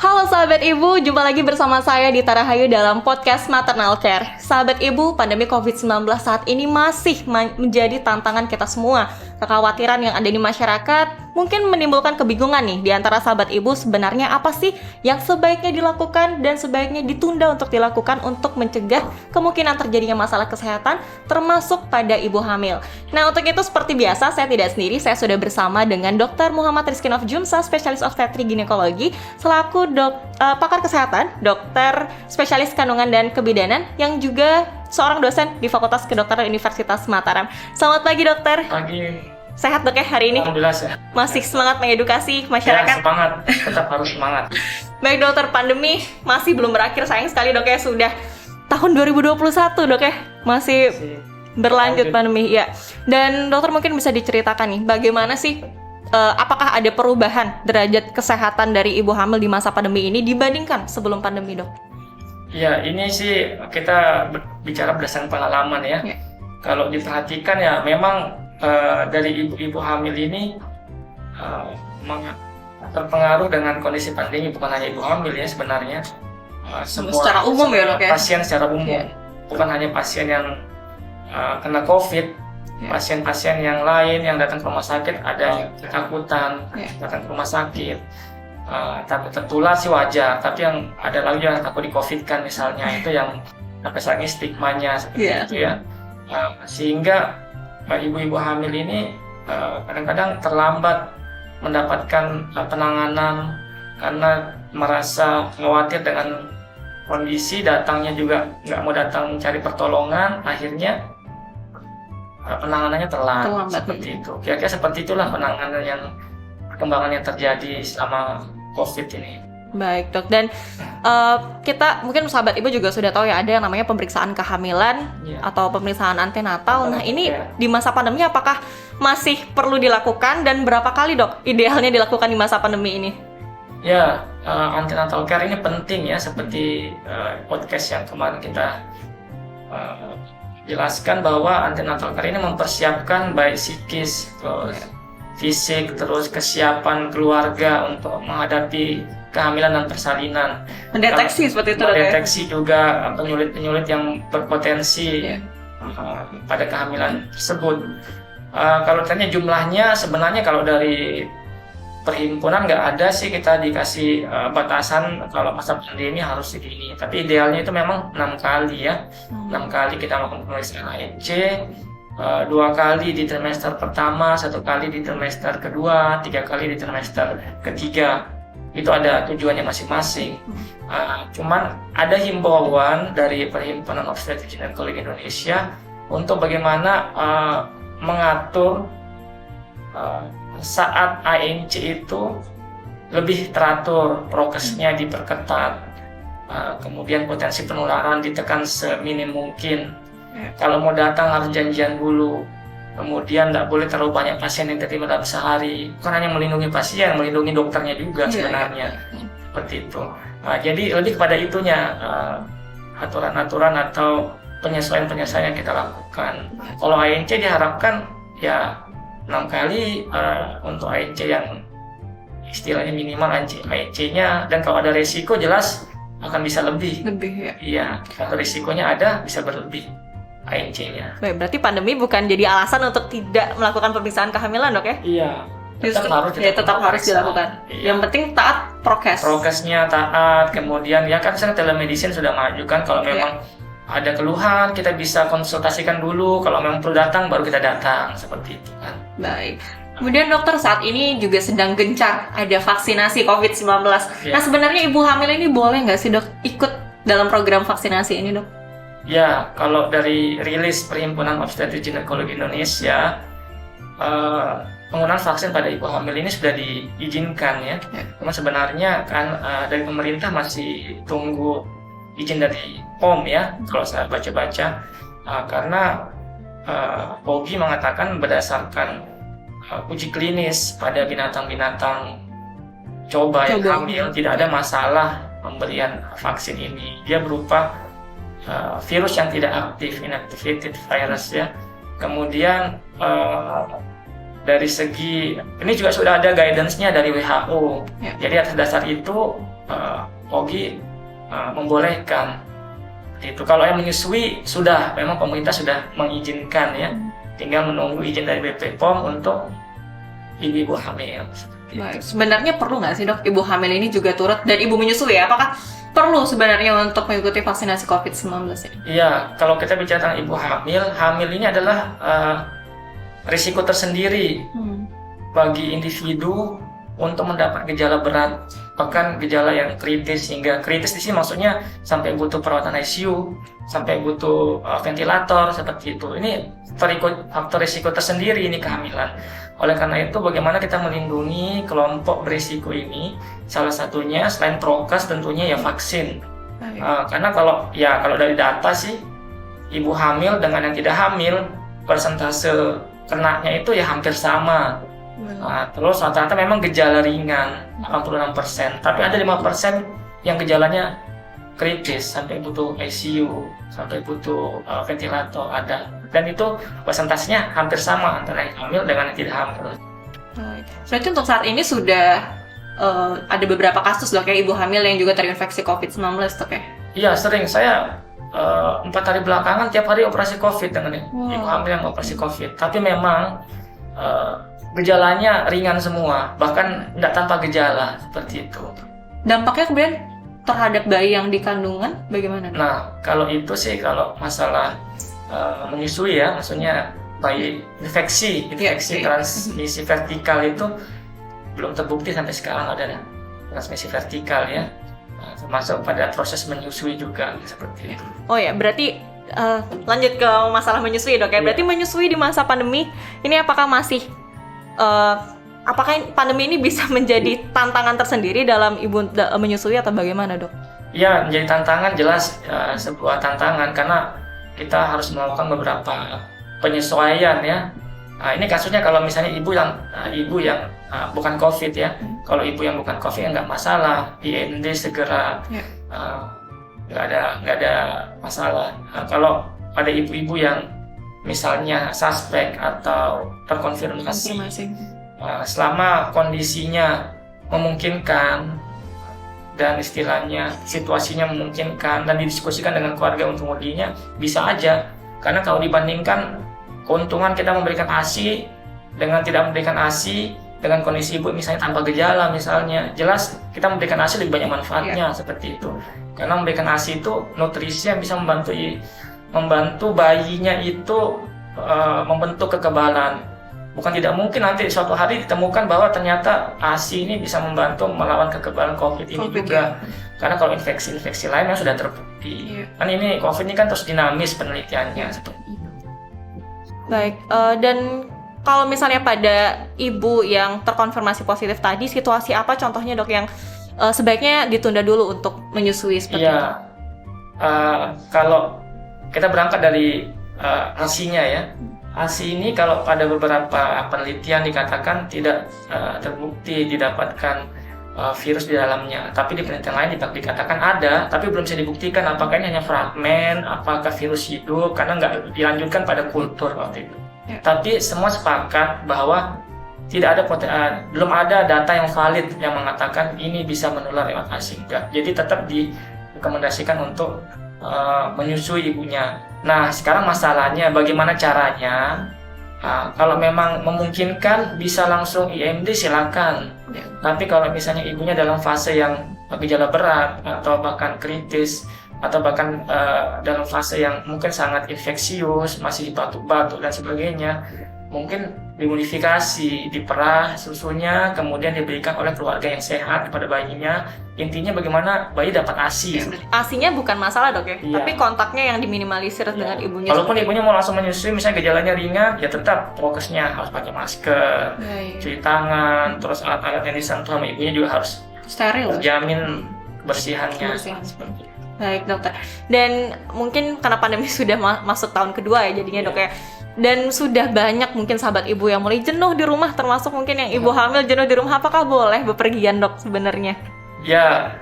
Halo sahabat ibu, jumpa lagi bersama saya di Tarahayu dalam podcast Maternal Care. Sahabat ibu, pandemi COVID-19 saat ini masih menjadi tantangan kita semua. Kekhawatiran yang ada di masyarakat mungkin menimbulkan kebingungan nih di antara sahabat ibu, sebenarnya apa sih yang sebaiknya dilakukan dan sebaiknya ditunda untuk dilakukan untuk mencegah kemungkinan terjadinya masalah kesehatan termasuk pada ibu hamil. Nah, untuk itu seperti biasa saya tidak sendiri, saya sudah bersama dengan Dr. Muhammad Rizky Nofjumsa, spesialis obstetri ginekologi, selaku pakar kesehatan, dokter spesialis kandungan dan kebidanan yang juga seorang dosen di Fakultas Kedokteran Universitas Mataram. Selamat pagi dokter. Pagi. Sehat dok ya hari ini? Alhamdulillah sehat. Masih semangat mengedukasi masyarakat? Ya, semangat, tetap harus semangat. Baik dokter, pandemi masih belum berakhir, sayang sekali dok ya, sudah tahun 2021 dok ya, masih berlanjut pandemi ya. Dan dokter mungkin bisa diceritakan nih, bagaimana sih apakah ada perubahan derajat kesehatan dari ibu hamil di masa pandemi ini dibandingkan sebelum pandemi dok? Ya, ini sih kita bicara berdasarkan pengalaman ya. Kalau diperhatikan ya memang dari ibu-ibu hamil ini terpengaruh dengan kondisi pandemi, bukan hanya ibu hamil ya sebenarnya. Semua secara umum ya dok ya? Pasien secara umum, bukan hanya pasien yang kena COVID, pasien-pasien yang lain yang datang ke rumah sakit ada ketakutan datang ke rumah sakit, takut tertular sih wajar, tapi yang ada lagi yang takut di COVID kan misalnya, itu yang sampai saat ini stigmanya seperti itu ya. Sehingga ibu-ibu hamil ini kadang-kadang terlambat mendapatkan penanganan karena merasa khawatir dengan kondisi, datangnya juga nggak mau datang mencari pertolongan, akhirnya penanganannya terlambat seperti itu. Kira-kira seperti itulah penanganan yang perkembangan yang terjadi selama COVID ini. Baik dok, dan kita mungkin sahabat ibu juga sudah tahu ya, ada yang namanya pemeriksaan kehamilan atau pemeriksaan antenatal. Nah ini di masa pandemi apakah masih perlu dilakukan dan berapa kali dok idealnya dilakukan di masa pandemi ini? Ya, antenatal care ini penting ya, seperti podcast yang kemarin kita jelaskan bahwa antenatal care ini mempersiapkan baik psikis, terus fisik, terus kesiapan keluarga untuk menghadapi kehamilan dan persalinan. Mendeteksi seperti itu dok ya? Mendeteksi juga penyulit-penyulit yang berpotensi pada kehamilan tersebut. Kalau tanya jumlahnya, sebenarnya kalau dari perhimpunan nggak ada sih kita dikasih batasan kalau masa pandemi harus segini. Tapi idealnya itu memang 6 kali ya. 6 kali kita melakukan pemeriksaan ANC, 2 kali di trimester pertama, 1 kali di trimester kedua, 3 kali di trimester ketiga. Itu ada tujuannya masing-masing. Cuman ada himbauan dari Perhimpunan Obstetri Ginekologi Indonesia untuk bagaimana mengatur saat ANC itu lebih teratur, prokesnya diperketat, kemudian potensi penularan ditekan seminim mungkin. Kalau mau datang harus janjian dulu. Kemudian tidak boleh terlalu banyak pasien yang terima dalam sehari. Bukan hanya melindungi pasien, melindungi dokternya juga sebenarnya. Seperti itu. Jadi lebih kepada itunya, aturan-aturan atau penyesuaian-penyesuaian yang kita lakukan. Kalau ANC diharapkan ya 6 kali untuk ANC yang istilahnya minimal ANC-nya, dan kalau ada resiko jelas akan bisa lebih. Lebih ya? Iya, kalau risikonya ada bisa berlebih ANC-nya. Baik, berarti pandemi bukan jadi alasan untuk tidak melakukan pemeriksaan kehamilan dok ya? Iya, tetap harus dilakukan. Iya. Yang penting taat prokes. Prokesnya taat, kemudian ya kan sekarang telemedicine sudah maju kan, kalau memang ada keluhan kita bisa konsultasikan dulu, kalau memang perlu datang baru kita datang, seperti itu kan. Baik. Kemudian dokter, saat ini juga sedang gencar ada vaksinasi COVID-19. Nah sebenarnya ibu hamil ini boleh nggak sih dok ikut dalam program vaksinasi ini dok? Ya, kalau dari rilis Perhimpunan Obstetri Ginekologi Indonesia, penggunaan vaksin pada ibu hamil ini sudah diizinkan ya. Cuma sebenarnya kan dari pemerintah masih tunggu izin dari POM ya, kalau saya baca-baca, karena POGI mengatakan berdasarkan uji klinis pada binatang-binatang coba yang hamil tidak ada masalah pemberian vaksin ini. Dia berupa virus yang tidak aktif, inactivated virus ya. Kemudian dari segi ini juga sudah ada guidance-nya dari WHO. Jadi atas dasar itu POGI membolehkan itu. Kalau yang menyusui sudah memang pemerintah sudah mengizinkan ya, tinggal menunggu izin dari BPOM untuk ibu hamil. Baik. Sebenarnya perlu nggak sih dok ibu hamil ini juga turut dan ibu menyusui ya? Apakah perlu sebenarnya untuk mengikuti vaksinasi COVID-19 ini? Iya, kalau kita bicara tentang ibu hamil ini adalah risiko tersendiri bagi individu untuk mendapat gejala berat, bahkan gejala yang kritis. Hingga kritis di sini maksudnya sampai butuh perawatan ICU, sampai butuh ventilator seperti itu. Ini faktor risiko tersendiri ini kehamilan. Oleh karena itu, bagaimana kita melindungi kelompok berisiko ini? Salah satunya selain prokes tentunya ya vaksin. Karena kalau dari data sih, ibu hamil dengan yang tidak hamil persentase kenanya itu ya hampir sama. Terus rata-rata memang gejala ringan 86%, tapi ada 5% yang gejalanya kritis sampai butuh ICU, sampai butuh ventilator ada. Dan itu persentasenya hampir sama antara yang hamil dengan yang tidak hamil. Berarti untuk saat ini sudah ada beberapa kasus dok ya ibu hamil yang juga terinfeksi COVID-19 dok ya? Iya, sering. Saya 4 hari belakangan tiap hari operasi COVID dengan ibu hamil yang operasi COVID. Tapi memang gejalanya ringan semua, bahkan tidak tanpa gejala seperti itu. Dampaknya kemudian terhadap bayi yang di kandungan bagaimana? Nah, kalau itu sih kalau masalah menyusui ya, maksudnya bayi infeksi transmisi vertikal itu belum terbukti sampai sekarang ada transmisi vertikal ya, termasuk pada proses menyusui juga seperti itu. Oh ya, berarti lanjut ke masalah menyusui dok ya. Berarti menyusui di masa pandemi ini apakah masih apakah pandemi ini bisa menjadi tantangan tersendiri dalam ibu menyusui atau bagaimana dok? Ya, menjadi tantangan, jelas sebuah tantangan karena kita harus melakukan beberapa penyesuaian ya. Ini kasusnya kalau misalnya ibu yang bukan COVID ya. Kalau ibu yang bukan COVID ya nggak masalah, IND segera nggak ada masalah. Kalau ada ibu-ibu yang misalnya suspek atau terkonfirmasi, selama kondisinya memungkinkan dan istilahnya situasinya memungkinkan dan didiskusikan dengan keluarga untuk mudinya, bisa aja. Karena kalau dibandingkan keuntungan kita memberikan ASI dengan tidak memberikan ASI dengan kondisi ibu misalnya tanpa gejala misalnya, jelas kita memberikan ASI lebih banyak manfaatnya seperti itu. Karena memberikan ASI itu nutrisi yang bisa membantu bayinya itu membentuk kekebalan. Bukan tidak mungkin nanti suatu hari ditemukan bahwa ternyata ASI ini bisa membantu melawan kekebalan COVID ini juga. Karena kalau infeksi-infeksi lain yang sudah terbukti. Kan ini COVID ini kan terus dinamis penelitiannya seperti itu. Baik, dan kalau misalnya pada ibu yang terkonfirmasi positif tadi, situasi apa contohnya dok yang sebaiknya ditunda dulu untuk menyusui seperti itu? Kalau kita berangkat dari ASI-nya ya. ASI ini kalau pada beberapa penelitian dikatakan tidak terbukti didapatkan virus di dalamnya, tapi di penelitian lain dikatakan ada, tapi belum bisa dibuktikan apakah ini hanya fragmen, apakah virus hidup, karena nggak dilanjutkan pada kultur waktu itu. Tapi semua sepakat bahwa belum ada data yang valid yang mengatakan ini bisa menular lewat ASI. Jadi tetap direkomendasikan untuk menyusui ibunya. Nah, sekarang masalahnya bagaimana caranya? Kalau memang memungkinkan bisa langsung IMD silakan. Tapi kalau misalnya ibunya dalam fase yang gejala berat atau bahkan kritis atau bahkan dalam fase yang mungkin sangat infeksius, masih batuk-batuk dan sebagainya, mungkin dimodifikasi, diperah susunya, kemudian diberikan oleh keluarga yang sehat kepada bayinya. Intinya bagaimana bayi dapat ASI. ASI-nya bukan masalah dok ya, tapi kontaknya yang diminimalisir dengan ibunya. Walaupun ibunya mau langsung menyusui, misalnya gejalanya ringan, ya tetap prokesnya harus pakai masker, cuci tangan, terus alat-alat yang disentuh sama ibunya juga harus steril, terjamin kebersihannya. Seperti itu. Baik dokter, dan mungkin karena pandemi sudah masuk tahun kedua ya jadinya dok ya, dan sudah banyak mungkin sahabat ibu yang mulai jenuh di rumah, termasuk mungkin yang ibu hamil jenuh di rumah, apakah boleh bepergian dok sebenarnya? Ya,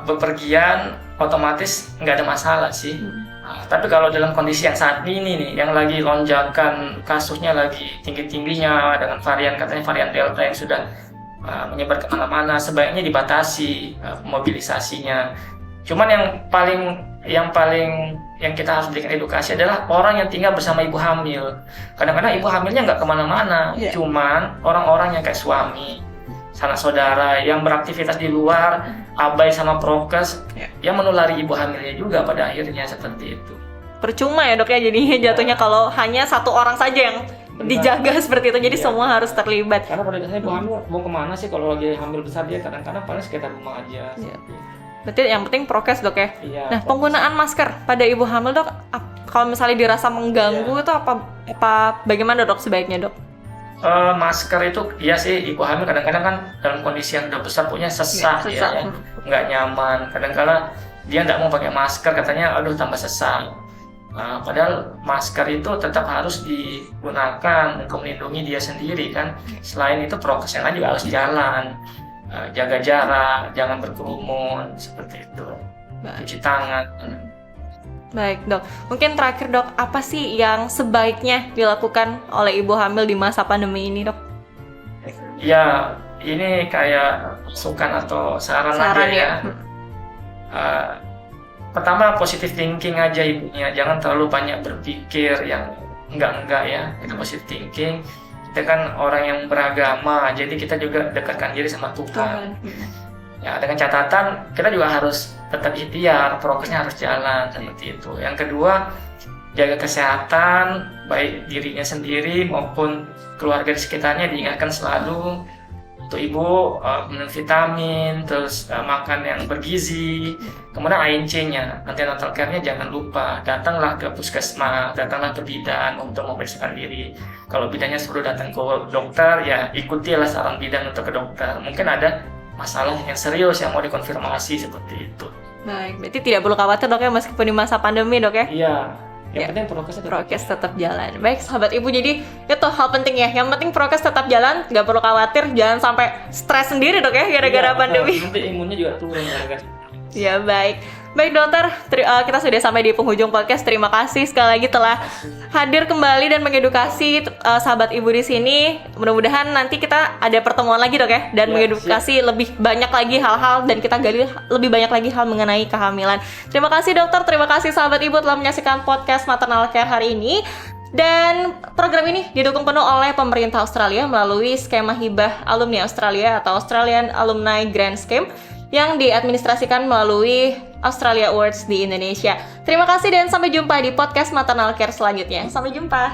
bepergian otomatis nggak ada masalah sih. Tapi kalau dalam kondisi yang saat ini nih, yang lagi lonjakan kasusnya lagi tinggi-tingginya dengan katanya varian Delta yang sudah menyebar kemana-mana, sebaiknya dibatasi mobilisasinya. Cuman yang kita harus berikan edukasi adalah orang yang tinggal bersama ibu hamil. Kadang-kadang ibu hamilnya nggak kemana-mana, cuman orang-orang yang kayak suami, sanak saudara yang beraktivitas di luar, abai sama prokes, yang menulari ibu hamilnya juga pada akhirnya seperti itu. Percuma ya dok ya, jadinya jatuhnya kalau hanya satu orang saja yang dijaga seperti itu, jadi semua harus terlibat. Karena pada dasarnya ibu hamil mau kemana sih kalau lagi hamil besar, dia kadang-kadang paling sekitar rumah aja. Berarti yang penting prokes dok ya. Nah, prokes. Penggunaan masker pada ibu hamil dok, kalau misalnya dirasa mengganggu itu apa bagaimana dok sebaiknya dok? Masker itu iya sih, ibu hamil kadang-kadang kan dalam kondisi yang udah besar punya sesak. Ya, nggak nyaman. Kadang-kadang dia nggak mau pakai masker, katanya aduh tambah sesak. Padahal masker itu tetap harus digunakan untuk melindungi dia sendiri kan. Selain itu prokesnya juga harus jalan, jaga jarak, jangan berkerumun seperti itu, cuci tangan. Baik dok, mungkin terakhir dok, apa sih yang sebaiknya dilakukan oleh ibu hamil di masa pandemi ini dok? Ya, ini kayak masukan atau saran aja ya. Pertama, positive thinking aja ibunya, jangan terlalu banyak berpikir yang enggak ya. Itu positive thinking. Kita kan orang yang beragama, jadi kita juga dekatkan diri sama Tuhan. Ya, dengan catatan kita juga harus tetap ikhtiar, prokesnya harus jalan seperti itu. Yang kedua, jaga kesehatan baik dirinya sendiri maupun keluarga di sekitarnya, diingatkan selalu untuk ibu minum vitamin, terus makan yang bergizi. Kemudian ANC-nya, antenatal care-nya jangan lupa, datanglah ke puskesmas, datanglah ke bidan untuk memeriksakan diri. Kalau bidannya suruh datang ke dokter, ya ikutilah saran bidan untuk ke dokter. Mungkin ada masalah yang serius yang mau dikonfirmasi seperti itu. Baik, berarti tidak perlu khawatir dok ya, meskipun di masa pandemi dok ya? Iya, yang penting prokes tetap jalan. Baik sahabat ibu, jadi itu hal penting ya, yang penting prokes tetap jalan, nggak perlu khawatir, jangan sampai stres sendiri dok ya gara-gara pandemi. Nanti imunnya juga turun gara-gara. Ya baik dokter, kita sudah sampai di penghujung podcast. Terima kasih sekali lagi telah hadir kembali dan mengedukasi sahabat ibu di sini. Mudah-mudahan nanti kita ada pertemuan lagi dok ya, dan mengedukasi lebih banyak lagi hal-hal, dan kita gali lebih banyak lagi hal mengenai kehamilan. Terima kasih dokter, terima kasih sahabat ibu telah menyaksikan podcast Maternal Care hari ini. Dan program ini didukung penuh oleh pemerintah Australia melalui skema hibah alumni Australia atau Australian Alumni Grant Scheme yang diadministrasikan melalui Australia Awards di Indonesia. Terima kasih dan sampai jumpa di podcast Maternal Care selanjutnya. Sampai jumpa.